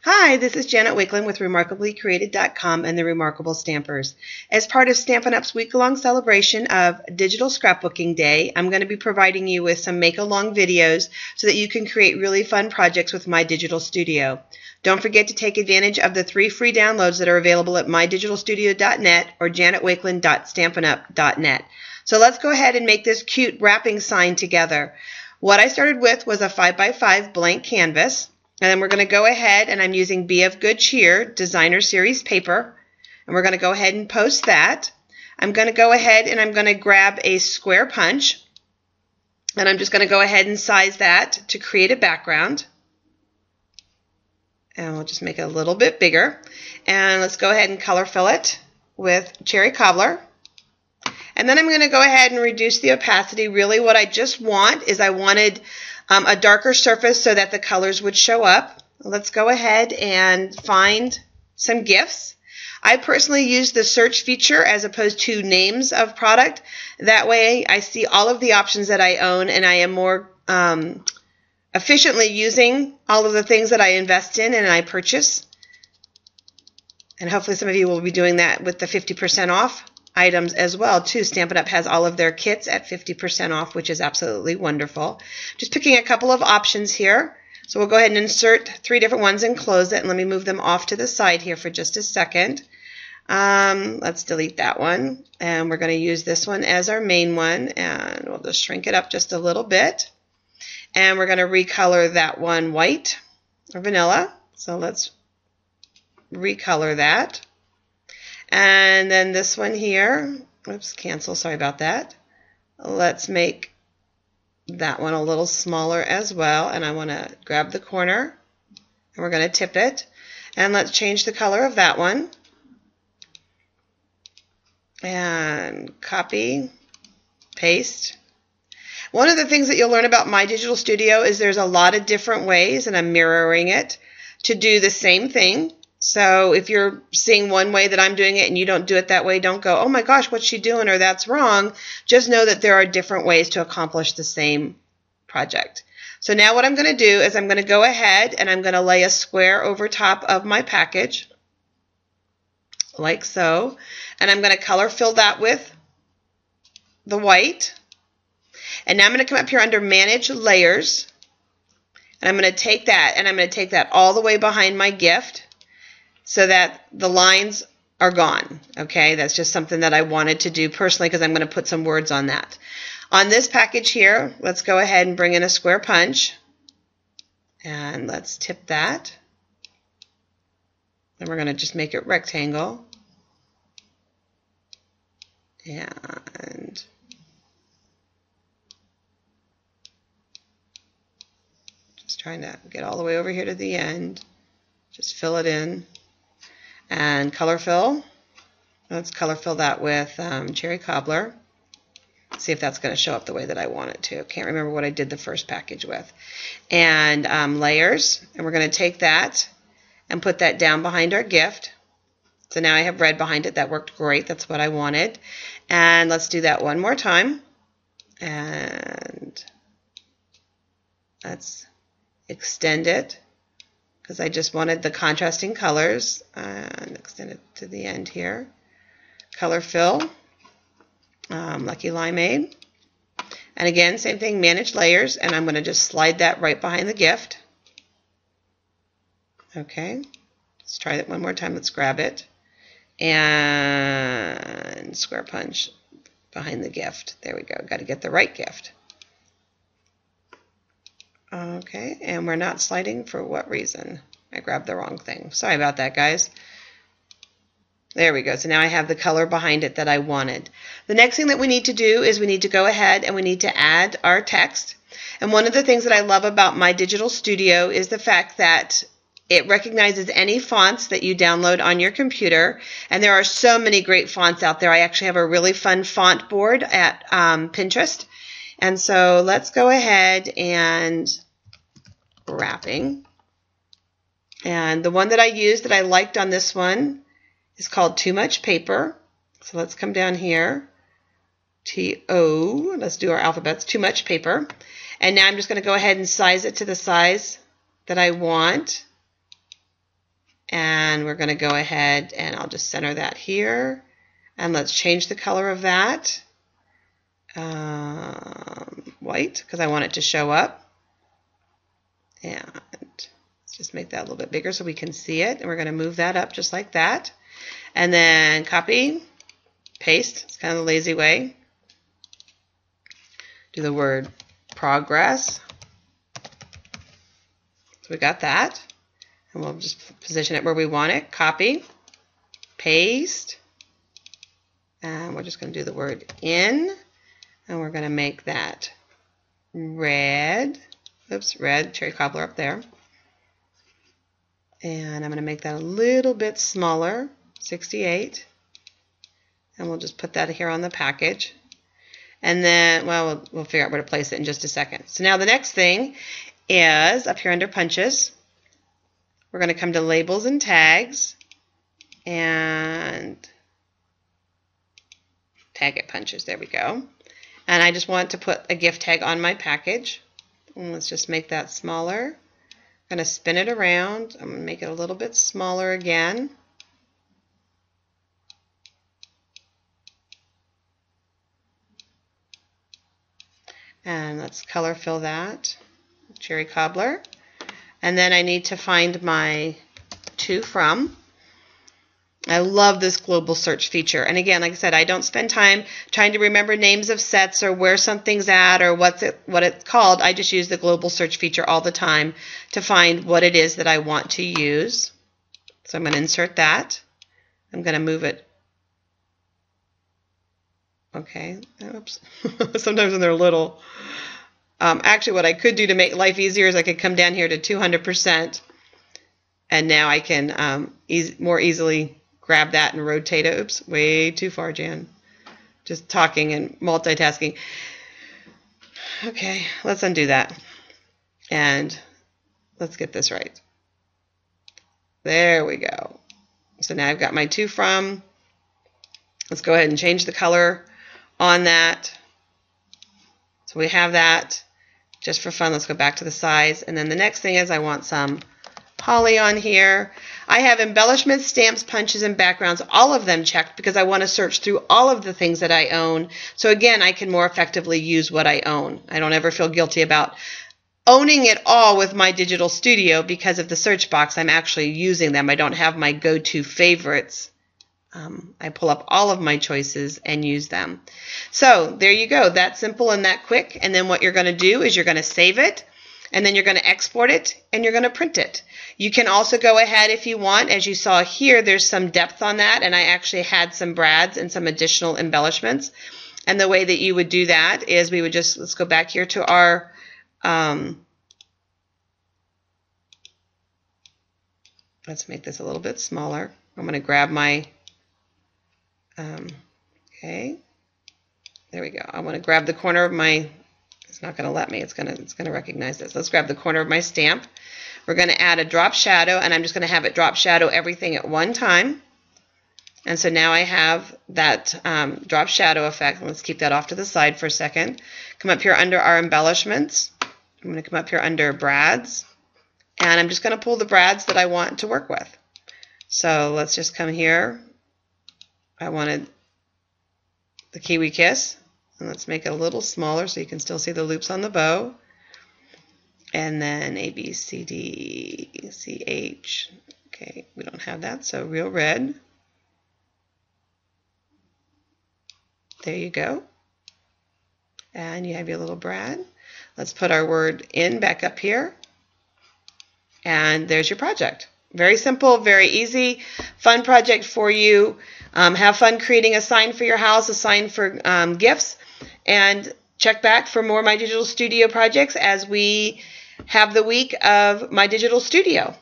Hi, this is Janet Wakeland with RemarkablyCreated.com and the Remarkable Stampers. As part of Stampin' Up's week-long celebration of Digital Scrapbooking Day, I'm going to be providing you with some make-along videos so that you can create really fun projects with My Digital Studio. Don't forget to take advantage of the 3 free downloads that are available at mydigitalstudio.net or janetwakeland.stampinup.net. So let's go ahead and make this cute wrapping sign together. What I started with was a 5x5 blank canvas. And then we're going to go ahead, and I'm using Be of Good Cheer Designer Series paper. And we're going to go ahead and post that. I'm going to go ahead and I'm going to grab a square punch. And I'm just going to go ahead and size that to create a background. And we'll just make it a little bit bigger. And let's go ahead and color fill it with cherry cobbler. And then I'm going to go ahead and reduce the opacity. Really what I just want is I wanted a darker surface so that the colors would show up. Let's go ahead and find some gifts. I personally use the search feature as opposed to names of product. That way I see all of the options that I own and I am more efficiently using all of the things that I invest in and I purchase. And hopefully some of you will be doing that with the 50% off items as well too. Stampin' Up! Has all of their kits at 50% off, which is absolutely wonderful. Just picking a couple of options here. So we'll go ahead and insert 3 different ones and close it. And let me move them off to the side here for just a second. Let's delete that one. And we're going to use this one as our main one. And we'll just shrink it up just a little bit. And we're going to recolor that one white or vanilla. So let's recolor that. And then this one here, oops, cancel, sorry about that. Let's make that one a little smaller as well. And I want to grab the corner and we're going to tip it. And let's change the color of that one. And copy, paste. One of the things that you'll learn about My Digital Studio is there's a lot of different ways, and I'm mirroring it, to do the same thing. So if you're seeing one way that I'm doing it and you don't do it that way, don't go, oh my gosh, what's she doing, or that's wrong. Just know that there are different ways to accomplish the same project. So now what I'm going to do is I'm going to go ahead and I'm going to lay a square over top of my package, like so. And I'm going to color fill that with the white. And now I'm going to come up here under Manage Layers. And I'm going to take that and I'm going to take that all the way behind my gift, so that the lines are gone. Okay, that's just something that I wanted to do personally because I'm going to put some words on that. On this package here, let's go ahead and bring in a square punch. And let's tip that. And we're going to just make it rectangle. And just trying to get all the way over here to the end. Just fill it in. And color fill. Let's color fill that with cherry cobbler. See if that's going to show up the way that I want it to. Can't remember what I did the first package with. And layers. And we're going to take that and put that down behind our gift. So now I have red behind it. That worked great. That's what I wanted. And let's do that one more time. And let's extend it, because I just wanted the contrasting colors, and extend it to the end here. Color fill, Lucky Limeade. And again, same thing, manage layers, and I'm going to just slide that right behind the gift. Okay, let's try that one more time. Let's grab it. And square punch behind the gift. There we go. Got to get the right gift. Okay, and we're not sliding for what reason? I grabbed the wrong thing. Sorry about that, guys. There we go. So now I have the color behind it that I wanted. The next thing that we need to do is we need to go ahead and we need to add our text. And one of the things that I love about My Digital Studio is the fact that it recognizes any fonts that you download on your computer. And there are so many great fonts out there. I actually have a really fun font board at Pinterest. And so let's go ahead and wrapping. And the one that I used that I liked on this one is called Too Much Paper. So let's come down here. T-O. Let's do our alphabets. Too Much Paper. And now I'm just going to go ahead and size it to the size that I want. And we're going to go ahead and I'll just center that here. And let's change the color of that. White, because I want it to show up. And let's just make that a little bit bigger so we can see it. And we're going to move that up just like that. And then copy, paste. It's kind of the lazy way. Do the word progress. So we got that. And we'll just position it where we want it. Copy, paste. And we're just going to do the word in. And we're going to make that red. Oops, red cherry cobbler up there. And I'm going to make that a little bit smaller, 68. And we'll just put that here on the package. And then, well, we'll figure out where to place it in just a second. So now the next thing is up here under punches. We're going to come to labels and tags. And tag it punches. There we go. And I just want to put a gift tag on my package. And let's just make that smaller. I'm going to spin it around. I'm going to make it a little bit smaller again. And let's color fill that. Cherry cobbler. And then I need to find my to from. I love this global search feature. And again, like I said, I don't spend time trying to remember names of sets or where something's at or what it's called. I just use the global search feature all the time to find what it is that I want to use. So I'm going to insert that. I'm going to move it. Okay. Oops. Sometimes when they're little. Actually, what I could do to make life easier is I could come down here to 200%. And now I can more easily grab that and rotate it. Oops, way too far, Jan. Just talking and multitasking. Okay, let's undo that. And let's get this right. There we go. So now I've got my to from. Let's go ahead and change the color on that. So we have that. Just for fun, let's go back to the size. And then the next thing is I want some Holly on here. I have embellishments, stamps, punches, and backgrounds, all of them checked because I want to search through all of the things that I own. So again, I can more effectively use what I own. I don't ever feel guilty about owning it all with my digital studio because of the search box. I'm actually using them. I don't have my go-to favorites. I pull up all of my choices and use them. So there you go. That simple and that quick. And then what you're going to do is you're going to save it. And then you're going to export it and you're going to print it. You can also go ahead if you want. As you saw here, there's some depth on that, and I actually had some brads and some additional embellishments. And the way that you would do that is we would just, let's go back here to our, let's make this a little bit smaller. I'm going to grab my, okay, there we go. I want to grab the corner of my, it's not going to let me. It's going to recognize this. Let's grab the corner of my stamp. We're going to add a drop shadow, and I'm just going to have it drop shadow everything at one time. And so now I have that drop shadow effect. Let's keep that off to the side for a second. Come up here under our embellishments. I'm going to come up here under brads, and I'm just going to pull the brads that I want to work with. So let's just come here. I wanted the Kiwi Kiss. And let's make it a little smaller so you can still see the loops on the bow. And then A, B, C, D, C, H. Okay, we don't have that, so real red. There you go. And you have your little brad. Let's put our word in back up here. And there's your project. Very simple, very easy, fun project for you. Have fun creating a sign for your house, a sign for gifts. And check back for more My Digital Studio projects as we have the week of My Digital Studio.